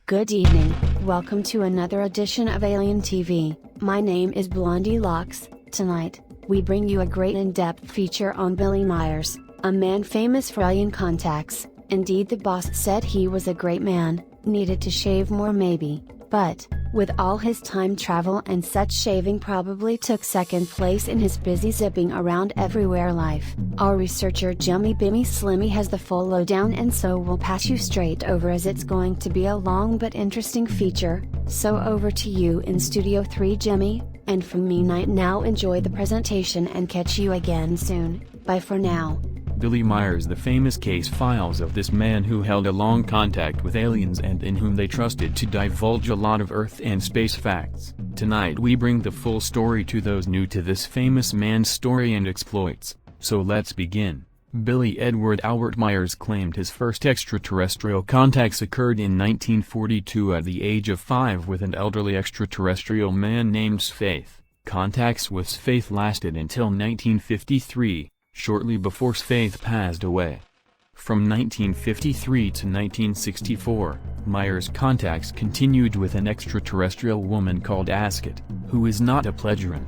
Good evening, welcome to another edition of Alien TV. My name is Blondie Locks. Tonight, we bring you a great in-depth feature on Billy Meiers, a man famous for alien contacts. Indeed, the boss said he was a great man, needed to shave more maybe, but, with all his time travel and such, shaving probably took second place in his busy zipping around everywhere life. Our researcher Jimmy Bimmy Slimmy has the full lowdown, and so we'll pass you straight over as it's going to be a long but interesting feature. So over to you in Studio 3, Jimmy, and from me night now. Enjoy the presentation and catch you again soon. Bye for now. Billy Meiers. The famous case files of this man who held a long contact with aliens and in whom they trusted to divulge a lot of Earth and space facts. Tonight we bring the full story to those new to this famous man's story and exploits. So let's begin. Billy Edward Albert Meiers claimed his first extraterrestrial contacts occurred in 1942 at the age of 5 with an elderly extraterrestrial man named Faith. Contacts with Faith lasted until 1953. Shortly before Faith passed away. From 1953 to 1964, Meiers' contacts continued with an extraterrestrial woman called Ascot, who is not a pledgerin.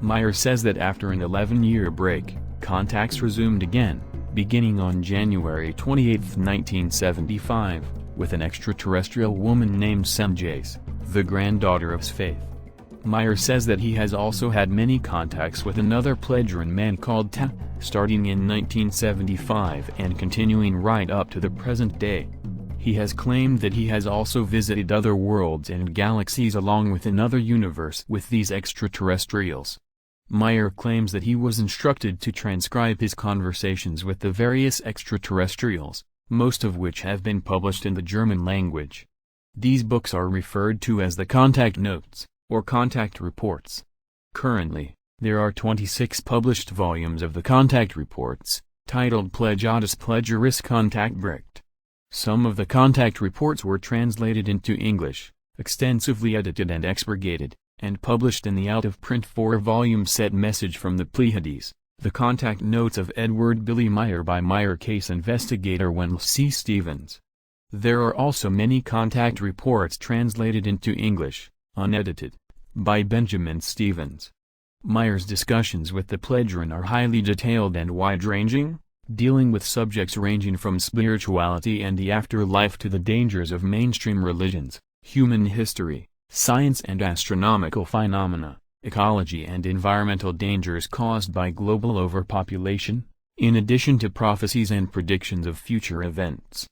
Meiers says that after an 11-year break, contacts resumed again, beginning on January 28, 1975, with an extraterrestrial woman named Jace, the granddaughter of Faith. Meiers says that he has also had many contacts with another pledgerin man called Ta, starting in 1975 and continuing right up to the present day. He has claimed that he has also visited other worlds and galaxies along with another universe with these extraterrestrials. Meiers claims that he was instructed to transcribe his conversations with the various extraterrestrials, most of which have been published in the German language. These books are referred to as the contact notes, or contact reports. Currently, there are 26 published volumes of the contact reports, titled Pledgeatus Pledgeris Kontaktbericht. Some of the contact reports were translated into English, extensively edited and expurgated, and published in the out-of-print 4-volume set Message from the Pleiades, the contact notes of Edward Billy Meier by Meier case investigator Wendell C. Stevens. There are also many contact reports translated into English, unedited, by Benjamin Stevens. Meiers' discussions with the pledgerin are highly detailed and wide-ranging, dealing with subjects ranging from spirituality and the afterlife to the dangers of mainstream religions, human history, science and astronomical phenomena, ecology and environmental dangers caused by global overpopulation, in addition to prophecies and predictions of future events.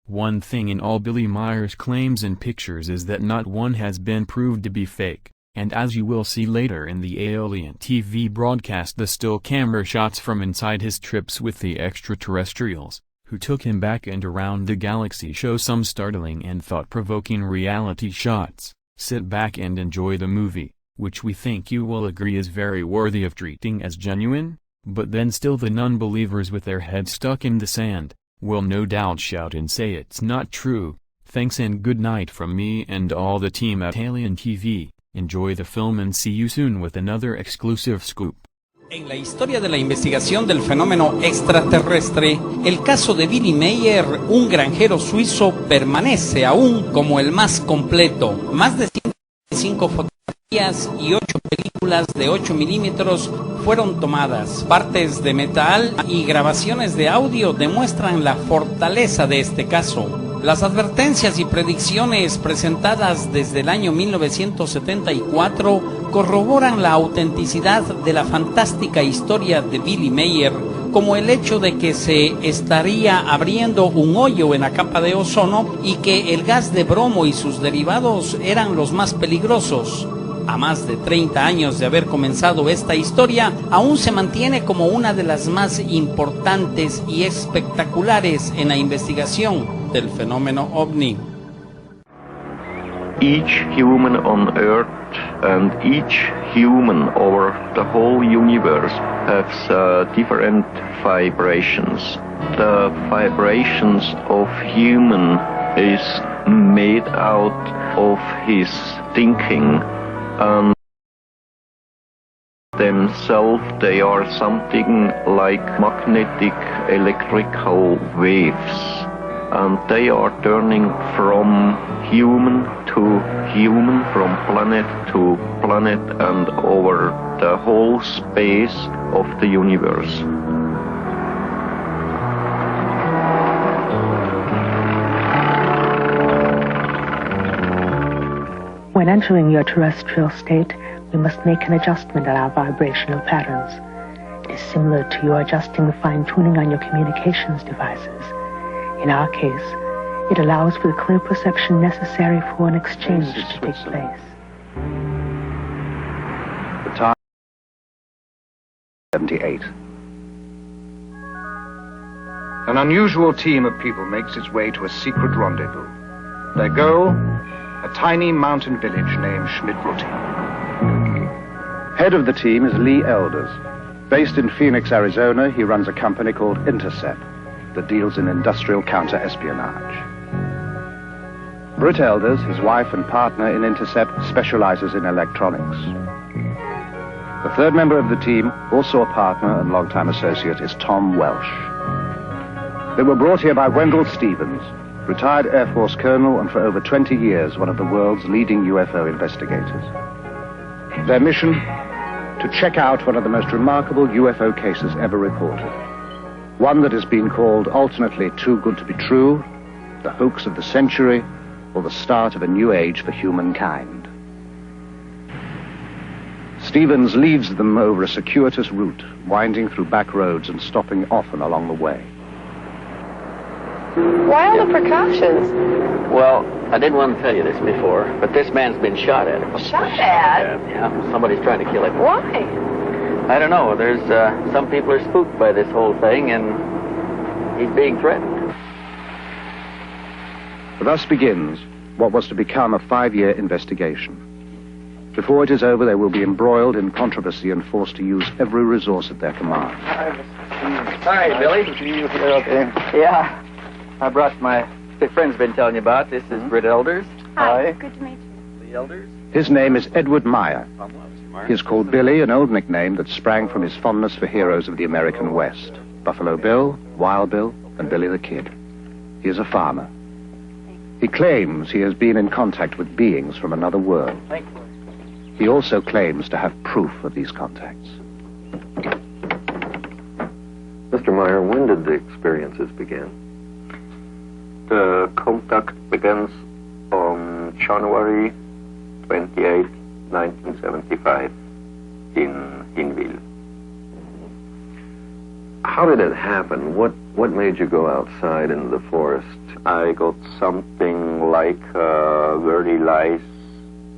One thing in all Billy Meiers' claims and pictures is that not one has been proved to be fake, and as you will see later in the Alien TV broadcast, the still camera shots from inside his trips with the extraterrestrials, who took him back and around the galaxy, show some startling and thought-provoking reality shots. Sit back and enjoy the movie, which we think you will agree is very worthy of treating as genuine, but then still the non-believers with their heads stuck in the sand will no doubt shout and say it's not true. Thanks and good night from me and all the team at Alien TV. Enjoy the film and see you soon with another exclusive scoop. En la historia de la investigación del fenómeno extraterrestre, el caso de Billy Meier, un granjero suizo, permanece aún como el más completo. Más de 105 fotografías y 8 películas de 8 milímetros fueron tomadas. Partes de metal y grabaciones de audio demuestran la fortaleza de este caso. Las advertencias y predicciones presentadas desde el año 1974 corroboran la autenticidad de la fantástica historia de Billy Meier, como el hecho de que se estaría abriendo un hoyo en la capa de ozono y que el gas de bromo y sus derivados eran los más peligrosos. A más de 30 años de haber comenzado esta historia, aún se mantiene como una de las más importantes y espectaculares en la investigación del fenómeno ovni. Each human on Earth and each human over the whole universe has different vibrations. The vibrations of human is made out of his thinking. Themselves, they are something like magnetic electrical waves. and they are turning from human to human, from planet to planet, and over the whole space of the universe. When entering your terrestrial state, we must make an adjustment in our vibrational patterns. It is similar to your adjusting the fine-tuning on your communications devices. In our case, it allows for the clear perception necessary for an exchange to take place. The time 78. An unusual team of people makes its way to a secret rendezvous. Their goal, a tiny mountain village named Schmidtrutti. Head of the team is Lee Elders. Based in Phoenix, Arizona, he runs a company called Intercept that deals in industrial counter-espionage. Britt Elders, his wife and partner in Intercept, specializes in electronics. The third member of the team, also a partner and longtime associate, is Tom Welsh. They were brought here by Wendell Stevens, retired Air Force colonel and for over 20 years one of the world's leading UFO investigators. Their mission? To check out one of the most remarkable UFO cases ever reported. One that has been called alternately too good to be true, the hoax of the century, or the start of a new age for humankind. Stevens leads them over a circuitous route, winding through back roads and stopping often along the way. Why all the precautions? Well, I didn't want to tell you this before, but this man's been shot at. Shot at? Yeah, somebody's trying to kill him. Why? I don't know. There's some people are spooked by this whole thing, and he's being threatened. Thus begins what was to become a 5-year investigation. Before it is over, they will be embroiled in controversy and forced to use every resource at their command. Hi, Billy. You're okay? Yeah. I brought the friend's been telling you about. This is Britt Elders. Hi. Good to meet you. Lee Elders. His name is Edward Meyer. He is called Billy, an old nickname that sprang from his fondness for heroes of the American West. Buffalo Bill, Wild Bill, and Billy the Kid. He is a farmer. He claims he has been in contact with beings from another world. He also claims to have proof of these contacts. Mr. Meyer, when did the experiences begin? The contact begins on January 28, 1975 in Hinwil. How did it happen? What made you go outside into the forest? I got something like a very light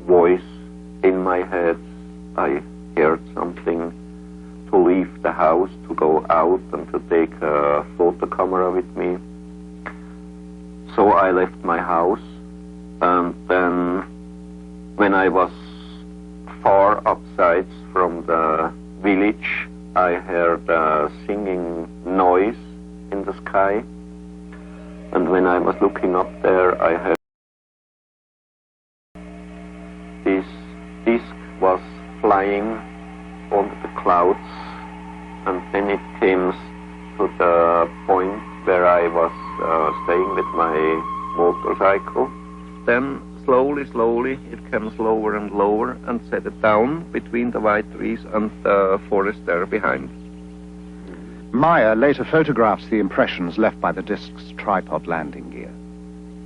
voice in my head. I heard something to leave the house, to go out and to take a photo camera with me. So I left my house, and then when I was far upside from the village, I heard a singing noise in the sky, and when I was looking up there, I heard this disc was flying over the clouds, and then it came to the point where I was staying with my motorcycle. Then slowly it came lower and lower and set it down between the white trees and the forest there behind. Meyer later photographs the impressions left by the disc's tripod landing gear.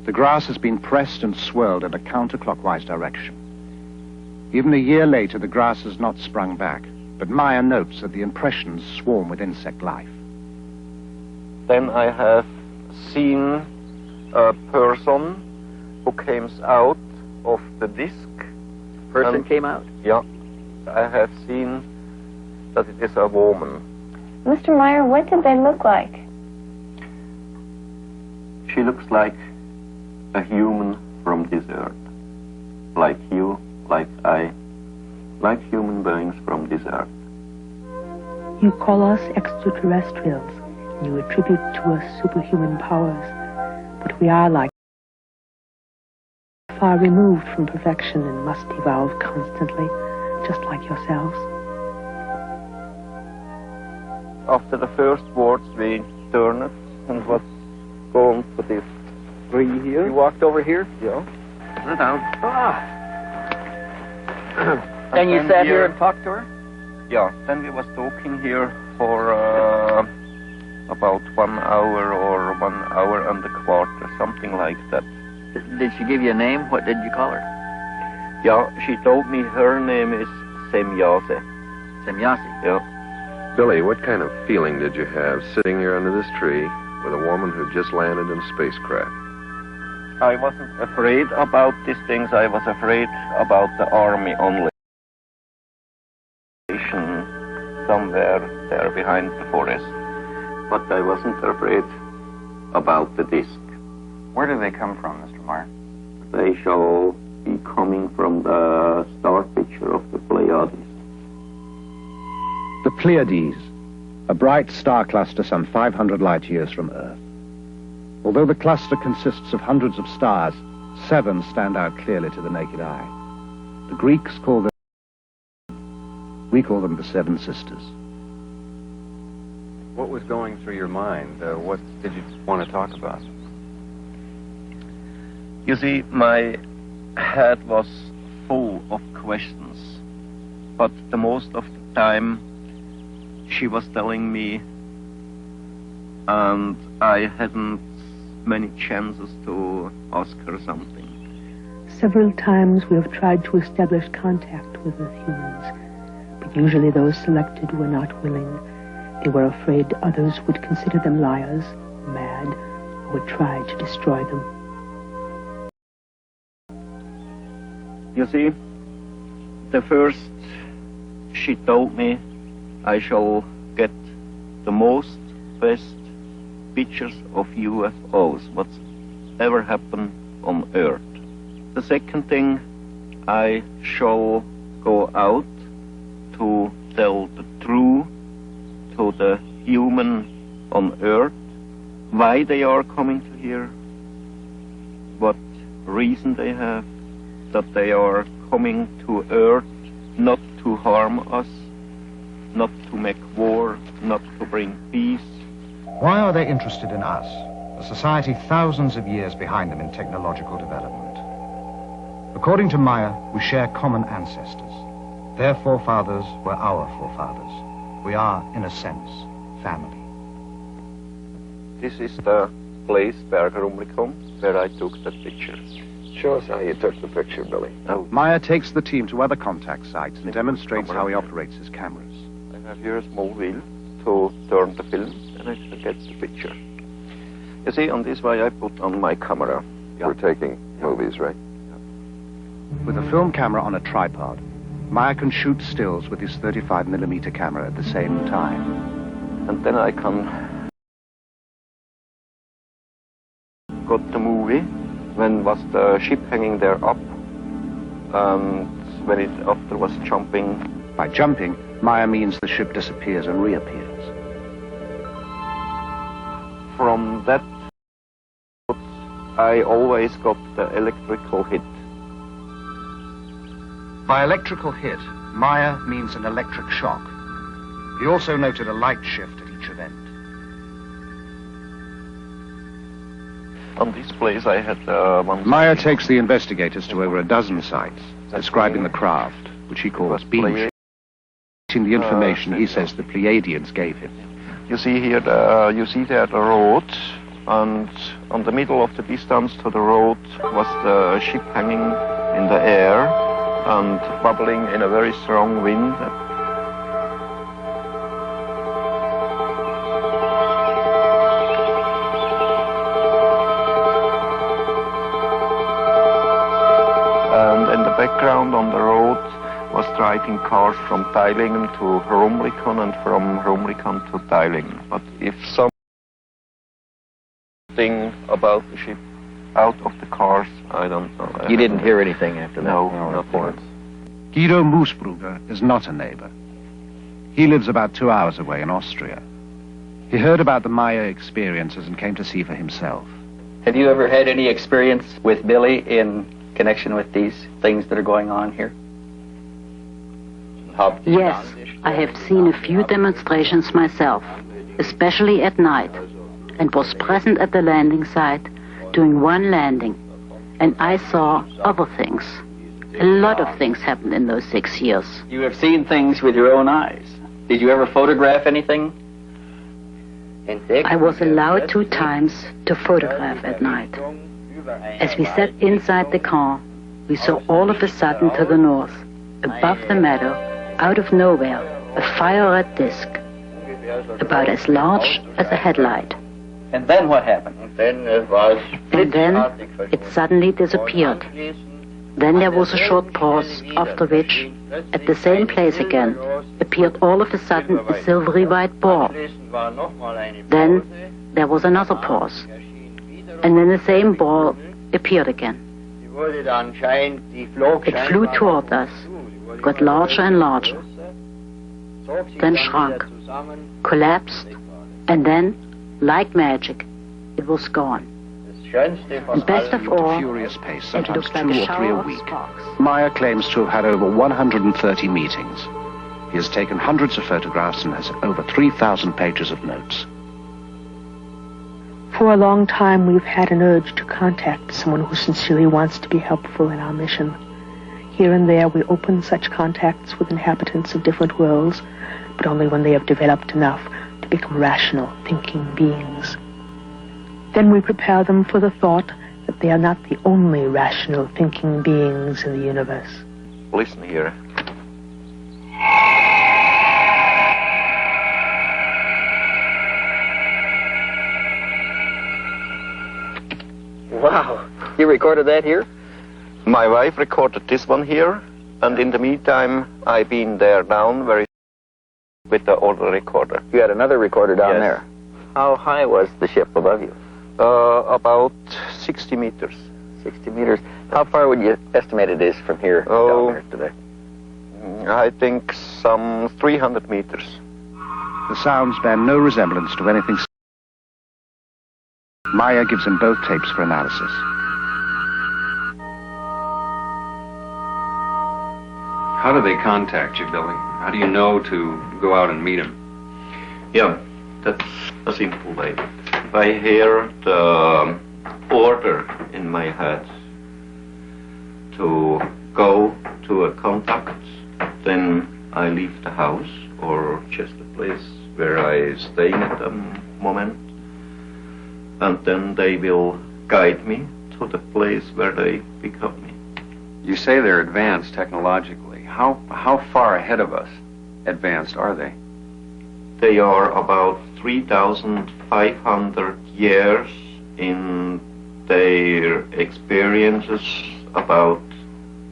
The grass has been pressed and swirled in a counterclockwise direction. Even a year later, the grass has not sprung back, but Meyer notes that the impressions swarm with insect life. Then I have seen a person who came out of the disc. Person came out? Yeah. I have seen that it is a woman. Mr. Meyer, what did they look like? She looks like a human from this earth. Like you, like I, like human beings from this earth. You call us extraterrestrials. You attribute to us superhuman powers, but we are like far removed from perfection and must evolve constantly, just like yourselves. After the first words, we turned and was going to this Were you here? You walked over here? Yeah. Sit down. And you sat here and talked to her? Yeah, then we was talking here for about 1 hour or 1 hour and a quarter, something like that. Did she give you a name? What did you call her? Yeah, she told me her name is Semyase. Semyase. Yeah. Billy, what kind of feeling did you have sitting here under this tree with a woman who just landed in a spacecraft? I wasn't afraid about these things. I was afraid about the army only. Somewhere there behind the forest. But I wasn't afraid about the disc. Where do they come from, Mr. Meyer? They shall be coming from the star picture of the Pleiades. The Pleiades, a bright star cluster some 500 light years from Earth. Although the cluster consists of hundreds of stars, 7 stand out clearly to the naked eye. The Greeks call them, we call them the 7 Sisters. What was going through your mind? What did you want to talk about? You see, my head was full of questions, but the most of the time she was telling me, and I hadn't many chances to ask her something. Several times we have tried to establish contact with the humans, but usually those selected were not willing. They were afraid others would consider them liars, mad, or would try to destroy them. You see, the first she told me I shall get the most best pictures of UFOs, what's ever happened on Earth. The second thing, I shall go out to tell the truth to the human on Earth, why they are coming to here, what reason they have, that they are coming to Earth not to harm us, not to make war, not to bring peace. Why are they interested in us, a society thousands of years behind them in technological development? According to Meyer, we share common ancestors. Their forefathers were our forefathers. We are, in a sense, family. This is the place, Bergerumlicum, where I took that picture. Show us how you took the picture, Billy. Oh, Meyer takes the team to other contact sites and demonstrates how he operates his cameras. I have here a small wheel to turn the film, and I shall get the picture. You see, on this way I put on my camera. We're taking movies, right? With a film camera on a tripod, Meyer can shoot stills with his 35mm camera at the same time. And then I can got the movie when was the ship hanging there up, and when it after was jumping. By jumping, Meyer means the ship disappears and reappears. From that, I always got the electrical hit. By electrical hit, Meyer means an electric shock. He also noted a light shift at each event. On this place I had one... Meyer takes the investigators to over a dozen sites, describing the craft, which he calls beam ship, the information he says the Pleiadians gave him. You see here, you see there the road, and on the middle of the distance to the road was the ship hanging in the air and bubbling in a very strong wind. And in the background on the road was driving cars from Teilingen to Rumlicon and from Rumlicon to Teilingen. But if something about the ship out of the cars, I don't know. You didn't hear anything after that? No, nothing. Guido Moosbrugger is not a neighbor. He lives about 2 hours away in Austria. He heard about the Meyer experiences and came to see for himself. Have you ever had any experience with Billy in connection with these things that are going on here? Yes, I have seen a few demonstrations myself, especially at night, and was present at the landing site doing one landing, and I saw other things. A lot of things happened in those 6 years. You have seen things with your own eyes. Did you ever photograph anything? I was allowed 2 times to photograph at night. As we sat inside the car, we saw all of a sudden to the north, above the meadow, out of nowhere, a fire-red disc, about as large as a headlight. And then what happened? And then it suddenly disappeared. Then there was a short pause, after which, at the same place again, appeared all of a sudden a silvery white ball. Then there was another pause. And then the same ball appeared again. It flew toward us, got larger and larger, then shrunk, collapsed, and then, like magic, it was gone. And best of all, furious pace, it sometimes looked like 2 a or 3 shower a of week. sparks. Meyer claims to have had over 130 meetings. He has taken hundreds of photographs and has over 3,000 pages of notes. For a long time, we've had an urge to contact someone who sincerely wants to be helpful in our mission. Here and there, we open such contacts with inhabitants of different worlds, but only when they have developed enough to become rational, thinking beings. Then we prepare them for the thought that they are not the only rational, thinking beings in the universe. Listen here. Wow. You recorded that here? My wife recorded this one here, and in the meantime, I've been there down very with the older recorder. You had another recorder down Yes. there. How high was the ship above you? About 60 meters. 60 meters. How far would you estimate it is from here down there today? I think some 300 meters. The sounds bear no resemblance to anything. Meyer gives him both tapes for analysis. How do they contact you, Billy? How do you know to go out and meet them? Yeah, that's a simple way. If I hear the order in my head to go to a contact, then I leave the house or just the place where I stay at the moment, and then they will guide me to the place where they pick up me. You say they're advanced technologically. How far ahead of us advanced are they? They are about 3,500 years in their experiences about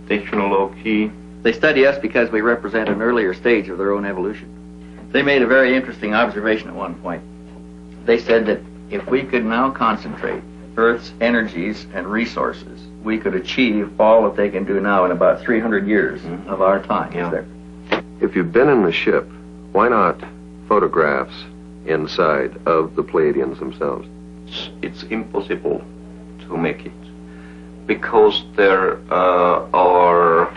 technology. They study us because we represent an earlier stage of their own evolution. They made a very interesting observation at one point. They said that if we could now concentrate Earth's energies and resources, we could achieve all that they can do now in about 300 years of our time. Yeah. If you've been in the ship, why not photographs inside of the Pleiadians themselves? It's impossible to make it because there are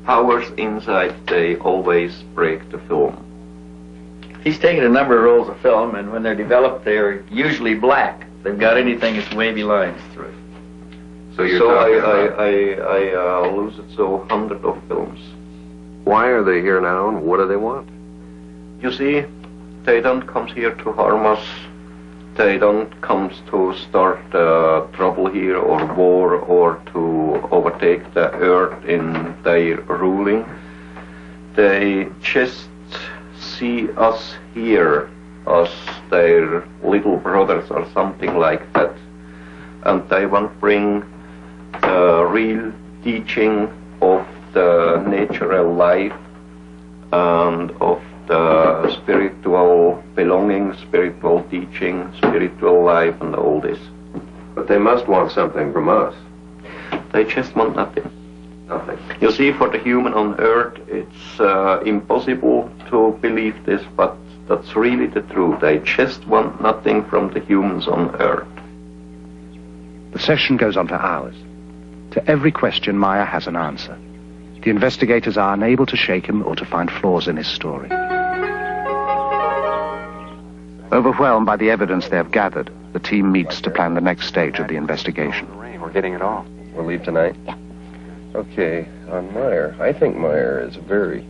powers inside. They always break the film. He's taken a number of rolls of film, and when they're developed, they're usually black. They've got anything as wavy lines through it. So you're I lose it so hundreds of films. Why are they here now, and what do they want? You see, they don't come here to harm us. They don't come to start trouble here or war or to overtake the earth in their ruling. They just see us here as their little brothers or something like that. And they want to bring the real teaching of the natural life and of the spiritual belonging, spiritual teaching, spiritual life, and all this. But they must want something from us. They just want nothing. Nothing. You see, for the human on earth, it's impossible to believe this, but that's really the truth. They just want nothing from the humans on earth. The session goes on for hours. To every question, Meyer has an answer. The investigators are unable to shake him or to find flaws in his story. Overwhelmed by the evidence they have gathered, the team meets to plan the next stage of the investigation. We're getting it all. We'll leave tonight? Yeah. Okay, on Meyer. I think Meyer is a very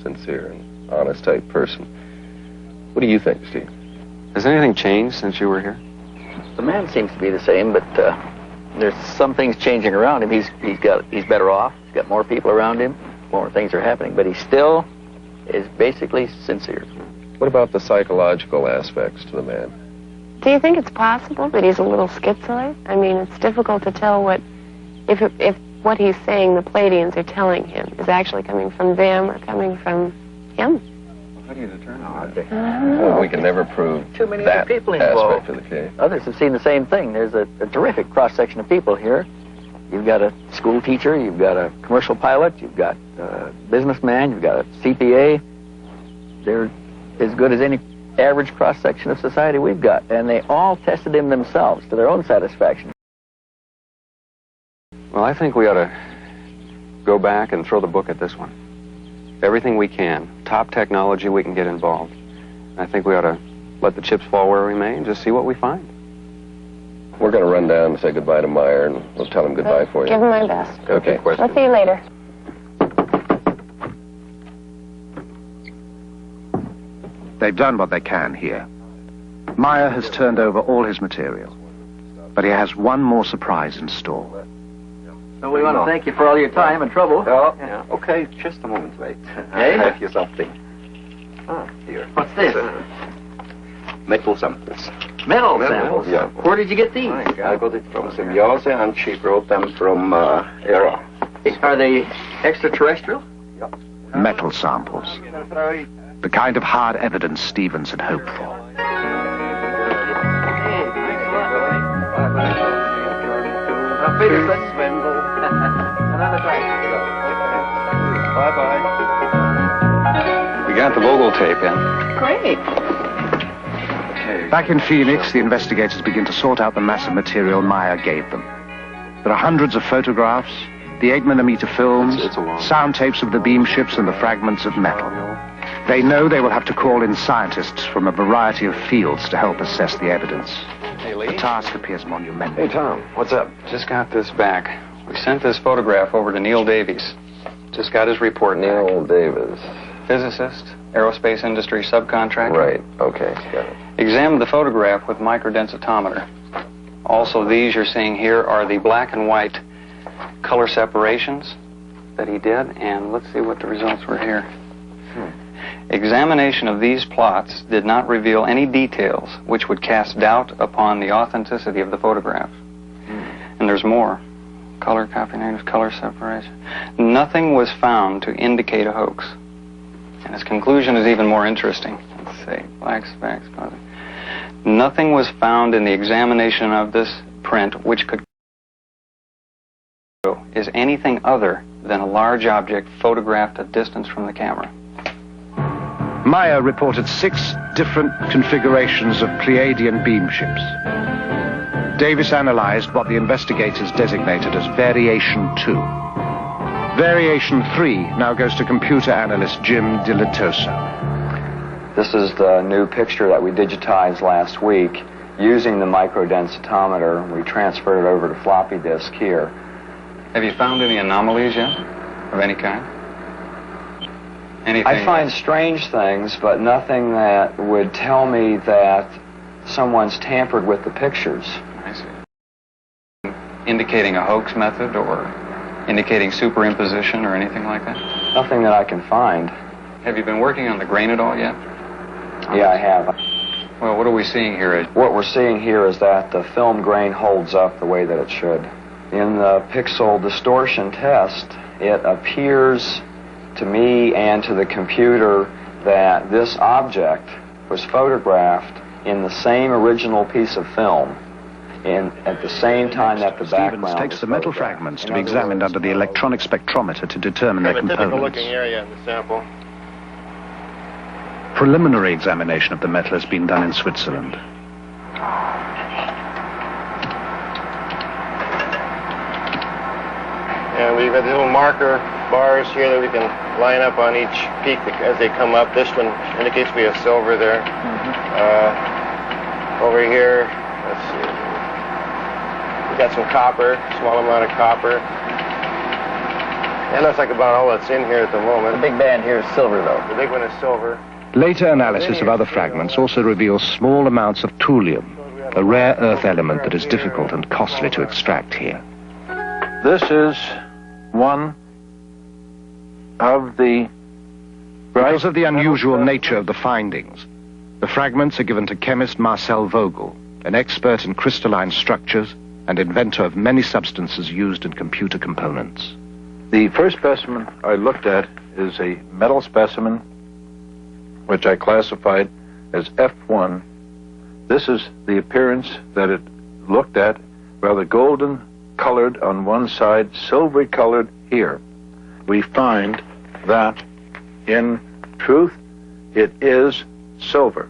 sincere and honest type person. What do you think, Steve? Has anything changed since you were here? The man seems to be the same, but there's some things changing around him. He's better off. He's got more people around him. More things are happening, but he still is basically sincere. What about the psychological aspects to the man? Do you think it's possible that he's a little schizoid? I mean, it's difficult to tell if what he's saying the Pleiadians are telling him is actually coming from them or coming from him. How do you determine that? Well, we can never prove Too many that other people aspect involved. of the case. Others have seen the same thing. There's a terrific cross-section of people here. You've got a school teacher, you've got a commercial pilot, you've got a businessman, you've got a CPA. They're as good as any average cross-section of society we've got, and they all tested him themselves to their own satisfaction. Well, I think we ought to go back and throw the book at this one. Everything we can. Top technology, we can get involved. I think we ought to let the chips fall where we may and just see what we find. We're going to run down and say goodbye to Meyer, and we'll tell him goodbye for you. Give him my best. Okay. I'll see you later. They've done what they can here. Meyer has turned over all his material, but he has one more surprise in store. So we want to thank you for all your time and trouble. Oh, yeah. Okay, just a moment, wait. Hey? I have you something. Oh, Here. what's this? Metal samples. Metal samples? Yeah. Where did you get these? I got it from Symbiose, and she brought them from Era. Are they extraterrestrial? Metal samples. The kind of hard evidence Stevens had hoped for. We got the Vogel tape in. Great. Back in Phoenix, the investigators begin to sort out the massive material Meyer gave them. There are hundreds of photographs, the 8mm films, sound tapes of the beam ships, and the fragments of metal. They know they will have to call in scientists from a variety of fields to help assess the evidence. Hey, Lee. The task appears monumental. Hey, Tom, what's up? Just got this back. We sent this photograph over to Neil Davies. Just got his report back. Neil Davis. Physicist, aerospace industry subcontractor. Right, okay, got it. Examined the photograph with microdensitometer. Also, these you're seeing here are the black and white color separations that he did, and let's see what the results were here. Examination of these plots did not reveal any details which would cast doubt upon the authenticity of the photograph. And there's more. Color copy negative, color separation. Nothing was found to indicate a hoax. And his conclusion is even more interesting. Let's see, black specks. Nothing was found in the examination of this print which could is anything other than a large object photographed at distance from the camera. Meyer reported 6 different configurations of Pleiadian beam ships. Davis analyzed what the investigators designated as Variation 2. Variation 3 now goes to computer analyst Jim DiLitoso. This is the new picture that we digitized last week. Using the microdensitometer, we transferred it over to floppy disk here. Have you found any anomalies yet? Of any kind? Anything? I find strange things, but nothing that would tell me that someone's tampered with the pictures. I see. Indicating a hoax method or indicating superimposition or anything like that? Nothing that I can find. Have you been working on the grain at all yet? Yeah, I have. Well, what are we seeing here? What we're seeing here is that the film grain holds up the way that it should. In the pixel distortion test, it appears to me and to the computer that this object was photographed in the same original piece of film at the same time that the background Stevens takes the metal fragments to be examined under the electronic spectrometer to determine their components. Looking area in the sample. Preliminary examination of the metal has been done in Switzerland. And we've got the little marker bars here that we can line up on each peak as they come up. This one indicates we have silver there. Over here, let's We got some copper, small amount of copper. That looks like about all that's in here at the moment. The big band here is silver, though. The big one is silver. Later analysis of other fragments also reveals small amounts of thulium, a rare earth element that is difficult and costly to extract here. This is one of the... Because of the unusual nature of the findings, the fragments are given to chemist Marcel Vogel, an expert in crystalline structures and inventor of many substances used in computer components. The first specimen I looked at is a metal specimen, which I classified as F1. This is the appearance that it looked at, rather golden colored on one side, silvery colored here. We find that, in truth, it is silver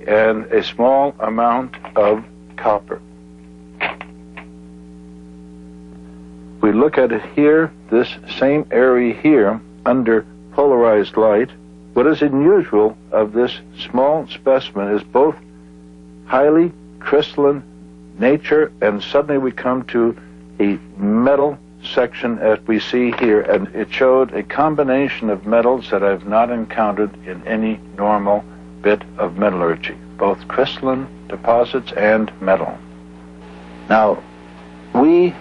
and a small amount of copper. We look at it here, this same area here, under polarized light. What is unusual of this small specimen is both highly crystalline nature, and suddenly we come to a metal section as we see here, and it showed a combination of metals that I've not encountered in any normal bit of metallurgy, both crystalline deposits and metal. Now, we,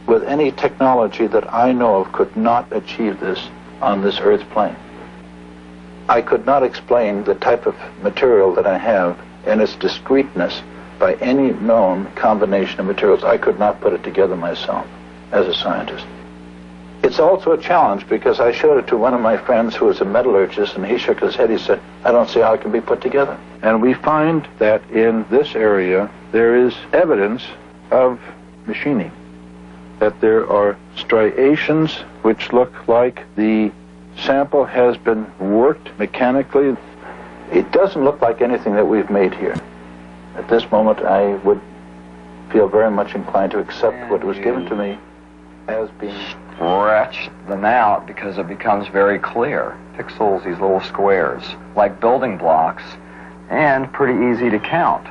with any technology that I know of, could not achieve this on this Earth's plane. I could not explain the type of material that I have and its discreteness by any known combination of materials. I could not put it together myself as a scientist. It's also a challenge because I showed it to one of my friends who was a metallurgist, and he shook his head. He said, I don't see how it can be put together. And we find that in this area there is evidence of machining, that there are striations which look like the sample has been worked mechanically. It doesn't look like anything that we've made here. At this moment, I would feel very much inclined to accept what was given to me as being... Stretch them out because it becomes very clear. Pixels, these little squares, like building blocks, and pretty easy to count.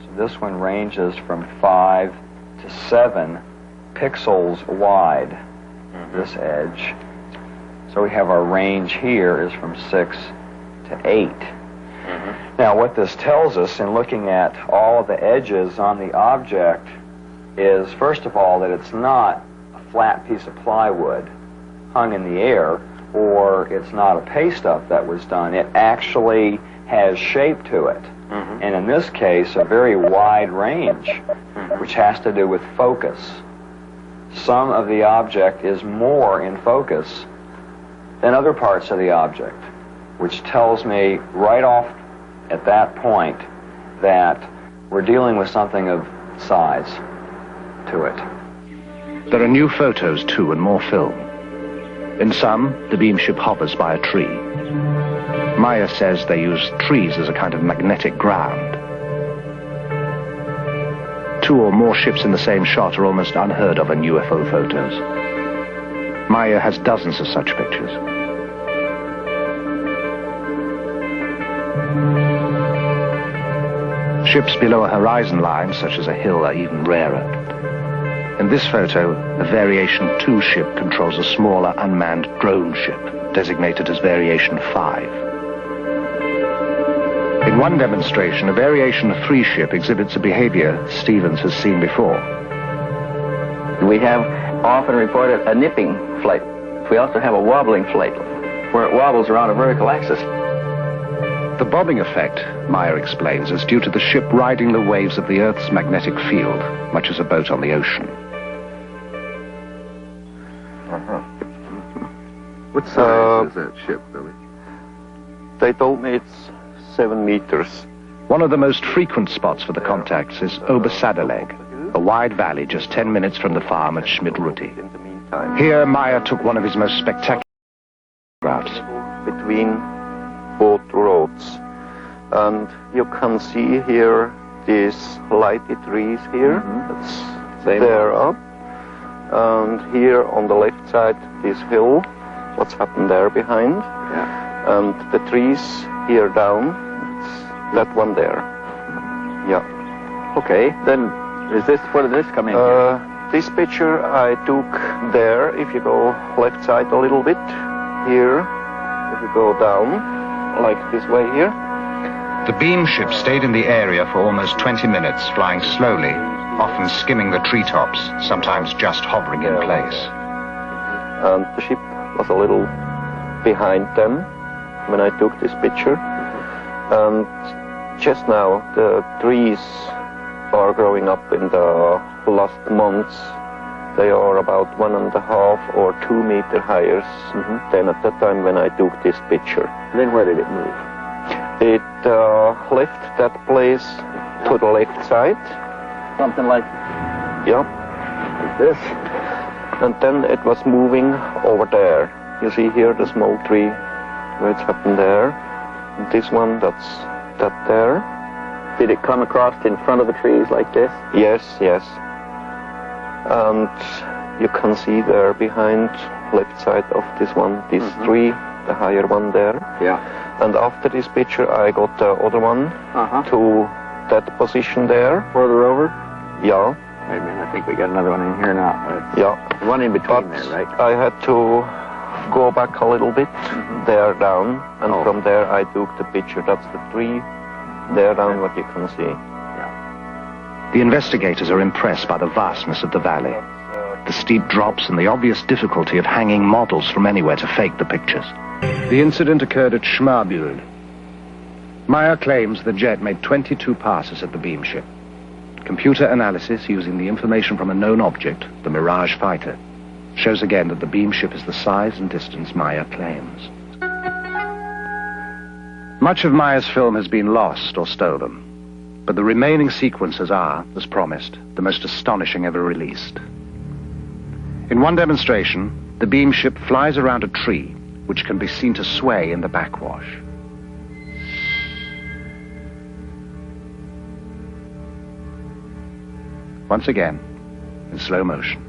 So this one ranges from 5 to 7 pixels wide, this edge. So we have our range here is from 6 to 8. Now what this tells us in looking at all of the edges on the object is, first of all, that it's not a flat piece of plywood hung in the air, or it's not a paste up that was done. It actually has shape to it. And in this case, a very wide range, which has to do with focus. Some of the object is more in focus than other parts of the object, which tells me right off at that point that we're dealing with something of size to it. There are new photos too, and more film. In some, the beam ship hovers by a tree. Meiers says they use trees as a kind of magnetic ground. 2 or more ships in the same shot are almost unheard of in UFO photos. Meier has dozens of such pictures. Ships below a horizon line, such as a hill, are even rarer. In this photo, a Variation 2 ship controls a smaller unmanned drone ship, designated as Variation 5. In one demonstration, a Variation 3 ship exhibits a behavior Stevens has seen before. We have often reported a nipping flight. We also have a wobbling flight, where it wobbles around a vertical axis. The bobbing effect, Meier explains, is due to the ship riding the waves of the Earth's magnetic field, much as a boat on the ocean. What size is that ship, Billy? They told me it's 7 meters. One of the most frequent spots for the contacts is Obersadeleg, a wide valley just 10 minutes from the farm at Schmidruti. Here, Meier took one of his most spectacular photographs. Between both roads. And you can see here these lighty trees here. They're up. And here on the left side, this hill. What's happened there behind. And the trees here down. It's that one there. Yeah. Okay, then Is this, where did this come in? This picture I took there, if you go left side a little bit, here, if you go down, like this way here. The beam ship stayed in the area for almost 20 minutes, flying slowly, often skimming the treetops, sometimes just hovering in place. And the ship was a little behind them when I took this picture. And just now the trees are growing up in the last months. They are about 1.5 or 2 meters higher than at that time when I took this picture. Then where did it move? It left that place to the left side. Something like this. And then it was moving over there. You see here the small tree where it's happened there. And this one, that's that there. Did it come across in front of the trees like this? Yes, yes. And you can see there behind left side of this one, this tree, the higher one there. Yeah. And after this picture I got the other one to that position there. Further over? Yeah. Wait a minute, I think we got another one in here now. Yeah. One in between there, right? I had to go back a little bit there down, and from there I took the picture. That's the tree there down, what you can see. The investigators are impressed by the vastness of the valley, the steep drops and the obvious difficulty of hanging models from anywhere to fake the pictures. The incident occurred at Schmarbühl. Meyer claims the jet made 22 passes at the beam ship. Computer analysis using the information from a known object, the Mirage fighter, shows again that the beam ship is the size and distance Meyer claims. Much of Meyer's film has been lost or stolen, but the remaining sequences are, as promised, the most astonishing ever released. In one demonstration, the beam ship flies around a tree, which can be seen to sway in the backwash. Once again, in slow motion.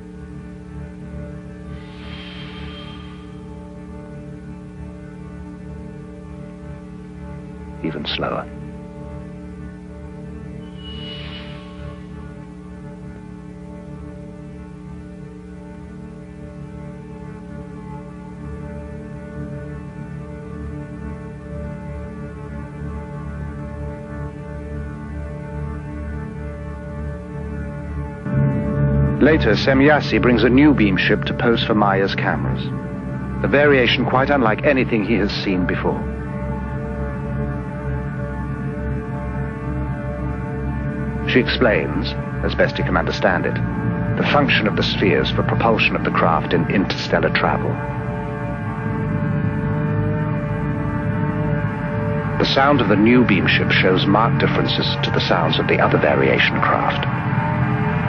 Even slower. Later, Semyasi brings a new beam ship to pose for Meyer's cameras. A variation quite unlike anything he has seen before. She explains, as best he can understand it, the function of the spheres for propulsion of the craft in interstellar travel. The sound of the new beam ship shows marked differences to the sounds of the other variation craft.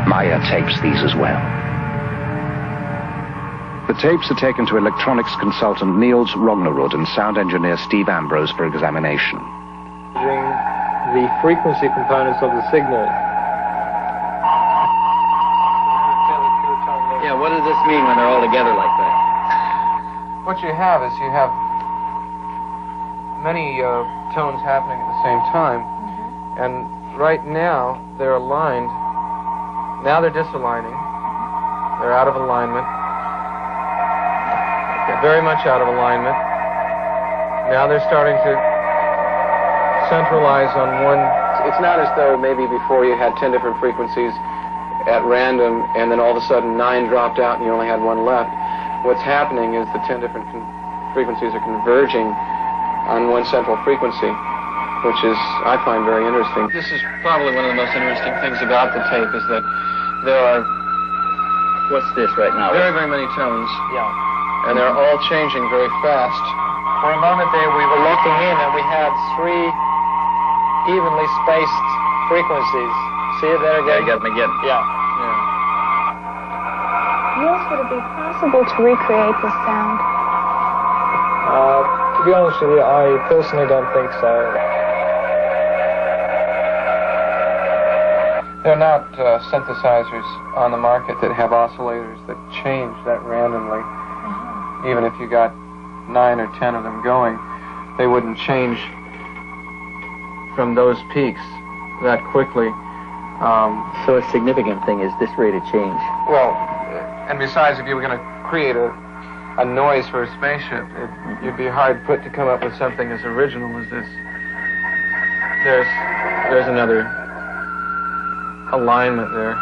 Meyer tapes these as well. The tapes are taken to electronics consultant Niels Rognerud and sound engineer Steve Ambrose for examination. The frequency components of the signal. Yeah, what does this mean when they're all together like that? What you have is you have many tones happening at the same time, and right now they're aligned. Now they're disaligning. They're out of alignment. They're very much out of alignment. Now they're starting to centralize on one. It's not as though maybe before you had 10 different frequencies at random and then all of a sudden 9 dropped out and you only had 1 left. What's happening is the 10 different frequencies are converging on one central frequency, which is, I find, very interesting. This is probably one of the most interesting things about the tape is that there are... What's this right now? Very, very many tones. Yeah. And they're all changing very fast. For a moment there, we were looking in and we had 3 evenly spaced frequencies. See it there again? Yeah, you got them again. Yeah. Niels, would it be possible to recreate this sound? To be honest with you, I personally don't think so. There are not synthesizers on the market that have oscillators that change that randomly. Even if you got 9 or 10 of them going, they wouldn't change from those peaks that quickly. So a significant thing is this rate of change. Well, and besides, if you were going to create a noise for a spaceship, you'd be hard put to come up with something as original as this. There's another alignment there.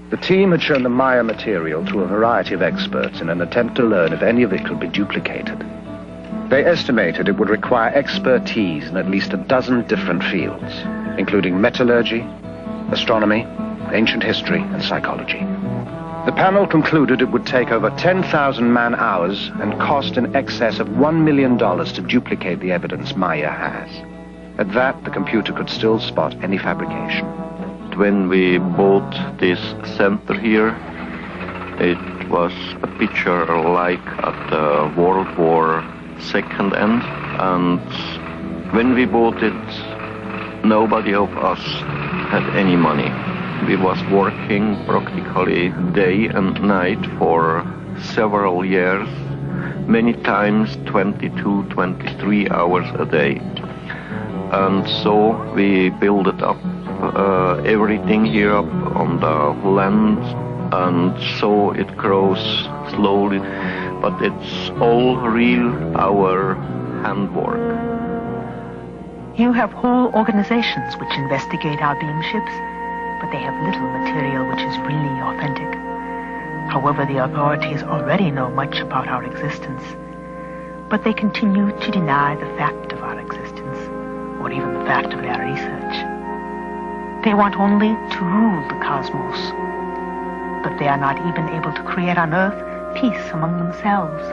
The team had shown the Meier material to a variety of experts in an attempt to learn if any of it could be duplicated. They estimated it would require expertise in at least a dozen different fields, including metallurgy, astronomy, ancient history, and psychology. The panel concluded it would take over 10,000 man-hours and cost in excess of $1 million to duplicate the evidence Meier has. At that, the computer could still spot any fabrication. When we bought this center here, it was a picture like at the World War II end, and when we bought it, nobody of us had any money. We was working practically day and night for several years, many times 22, 23 hours a day. And so we built it up, everything here up on the land, and so it grows slowly, but it's all real, our handwork. You have whole organizations which investigate our beam ships, but they have little material which is really authentic. However, the authorities already know much about our existence, but they continue to deny the fact of our existence, or even the fact of their research. They want only to rule the cosmos, but they are not even able to create on Earth peace among themselves.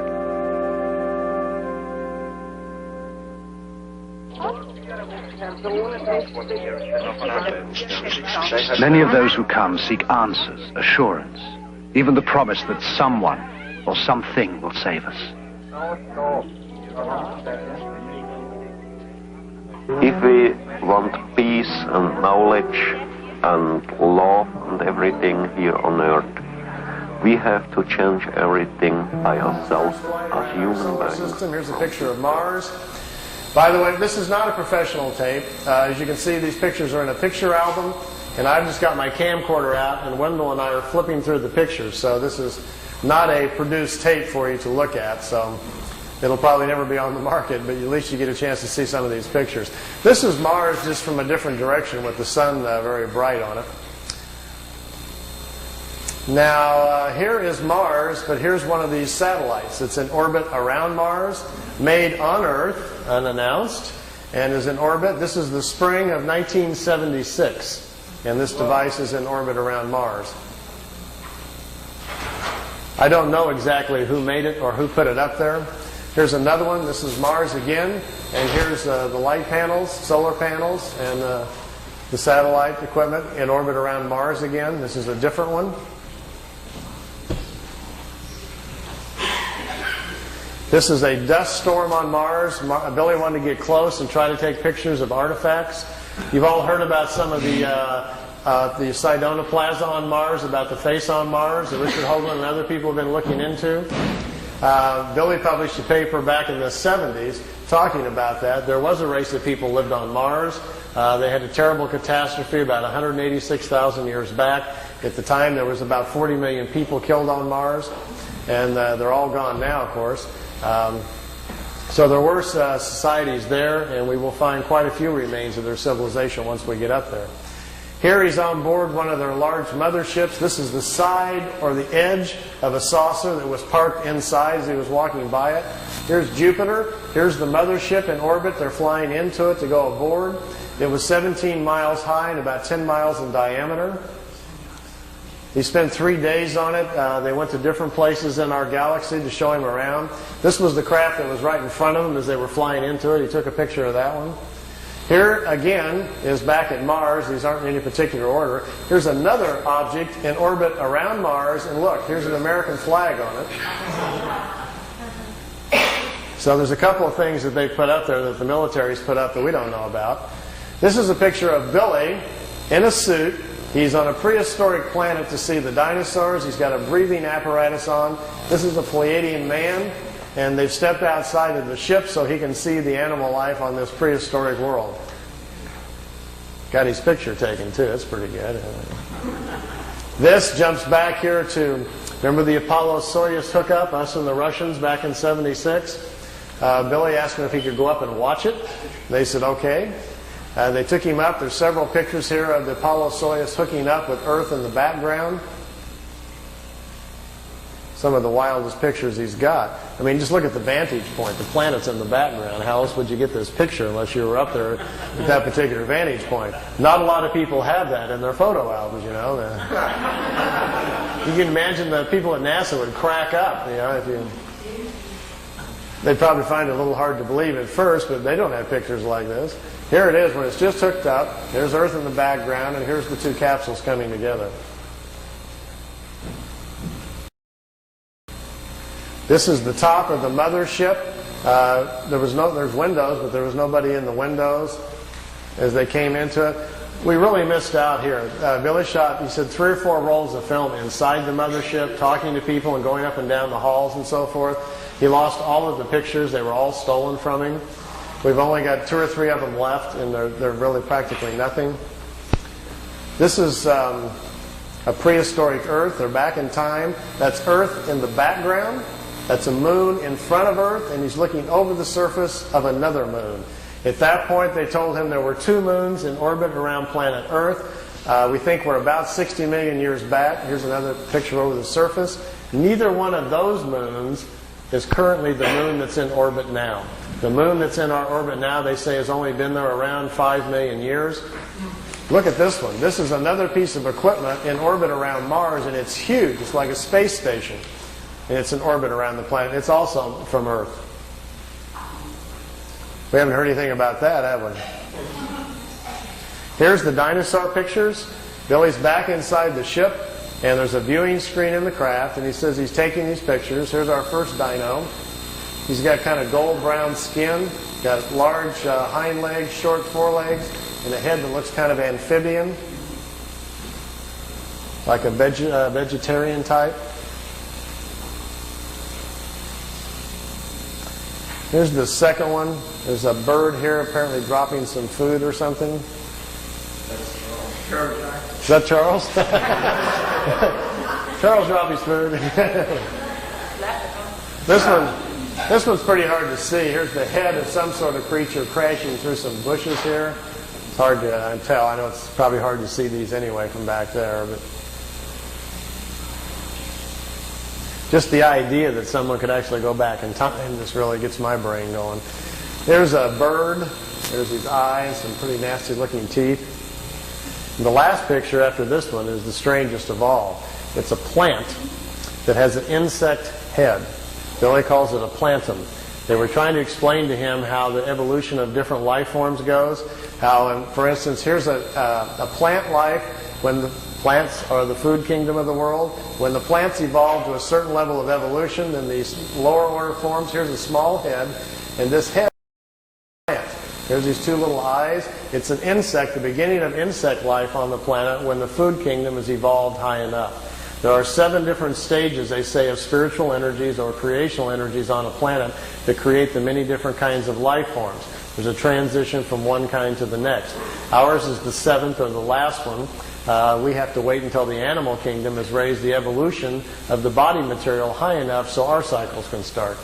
Many of those who come seek answers, assurance, even the promise that someone or something will save us. If we want peace and knowledge and love and everything here on Earth, we have to change everything by ourselves as human beings. Here's a picture of Mars. By the way, this is not a professional tape. As you can see, these pictures are in a picture album, and I've just got my camcorder out, and Wendell and I are flipping through the pictures, so this is not a produced tape for you to look at, so it'll probably never be on the market, but at least you get a chance to see some of these pictures. This is Mars just from a different direction with the sun very bright on it. Now, here is Mars, but here's one of these satellites. It's in orbit around Mars, made on Earth, unannounced, and is in orbit. This is the spring of 1976, and this device is in orbit around Mars. I don't know exactly who made it or who put it up there. Here's another one. This is Mars again, and here's the light panels, solar panels, and the satellite equipment in orbit around Mars again. This is a different one. This is a dust storm on Mars. Billy wanted to get close and try to take pictures of artifacts. You've all heard about some of the Sedona Plaza on Mars, about the face on Mars that Richard Hoagland and other people have been looking into. Billy published a paper back in the 70s talking about that. There was a race of people lived on Mars. They had a terrible catastrophe about 186,000 years back. At the time, there was about 40 million people killed on Mars, and they're all gone now, of course. So there were societies there, and we will find quite a few remains of their civilization once we get up there. Here he's on board one of their large motherships. This is the side or the edge of a saucer that was parked inside as he was walking by it. Here's Jupiter. Here's the mothership in orbit. They're flying into it to go aboard. It was 17 miles high and about 10 miles in diameter. He spent 3 days on it. They went to different places in our galaxy to show him around. This was the craft that was right in front of him as they were flying into it. He took a picture of that one. Here, again, is back at Mars. These aren't in any particular order. Here's another object in orbit around Mars, and look, here's an American flag on it. So there's a couple of things that they put up there that the military's put up that we don't know about. This is a picture of Billy in a suit. He's on a prehistoric planet to see the dinosaurs. He's got a breathing apparatus on. This is a Pleiadian man, and they've stepped outside of the ship so he can see the animal life on this prehistoric world. Got his picture taken too. That's pretty good. This jumps back here to, remember the Apollo-Soyuz hookup, us and the Russians back in '76? Billy asked him if he could go up and watch it. They said okay. They took him up. There's several pictures here of the Apollo-Soyuz hooking up with Earth in the background. Some of the wildest pictures he's got. I mean, just look at the vantage point. The planet's in the background. How else would you get this picture unless you were up there at that particular vantage point? Not a lot of people have that in their photo albums, you know. You can imagine the people at NASA would crack up, you know, if you... They'd probably find it a little hard to believe at first, but they don't have pictures like this. Here it is when it's just hooked up. There's Earth in the background, and here's the two capsules coming together. This is the top of the mothership. There's windows, but there was nobody in the windows as they came into it. We really missed out here. Billy shot, he said, 3 or 4 rolls of film inside the mothership, talking to people and going up and down the halls and so forth. He lost all of the pictures. They were all stolen from him. We've only got 2 or 3 of them left, and they're really practically nothing. This is a prehistoric Earth. They're back in time. That's Earth in the background. That's a moon in front of Earth, and he's looking over the surface of another moon. At that point, they told him there were 2 moons in orbit around planet Earth. We think we're about 60 million years back. Here's another picture over the surface. Neither one of those moons is currently the moon that's in orbit now. The moon that's in our orbit now, they say, has only been there around 5 million years. Look at this one. This is another piece of equipment in orbit around Mars, and it's huge. It's like a space station. And it's in orbit around the planet. It's also from Earth. We haven't heard anything about that, have we? Here's the dinosaur pictures. Billy's back inside the ship, and there's a viewing screen in the craft, and he says he's taking these pictures. Here's our first dino. He's got kind of gold-brown skin, got large hind legs, short forelegs, and a head that looks kind of amphibian, like a vegetarian type. Here's the second one. There's a bird here apparently dropping some food or something. Is that Charles? Charles dropped his food. This one's pretty hard to see. Here's the head of some sort of creature crashing through some bushes here. It's hard to tell. I know it's probably hard to see these anyway from back there, but just the idea that someone could actually go back in time just really gets my brain going. There's a bird. There's his eyes, some pretty nasty looking teeth. And the last picture after this one is the strangest of all. It's a plant that has an insect head. Billy calls it a plantum. They were trying to explain to him how the evolution of different life forms goes. How, for instance, here's a plant life when the plants are the food kingdom of the world. When the plants evolve to a certain level of evolution, then these lower order forms, here's a small head, and this head is a plant. There's these 2 little eyes. It's an insect, the beginning of insect life on the planet when the food kingdom has evolved high enough. There are 7 different stages, they say, of spiritual energies or creational energies on a planet that create the many different kinds of life forms. There's a transition from one kind to the next. Ours is the 7th or the last one. We have to wait until the animal kingdom has raised the evolution of the body material high enough so our cycles can start.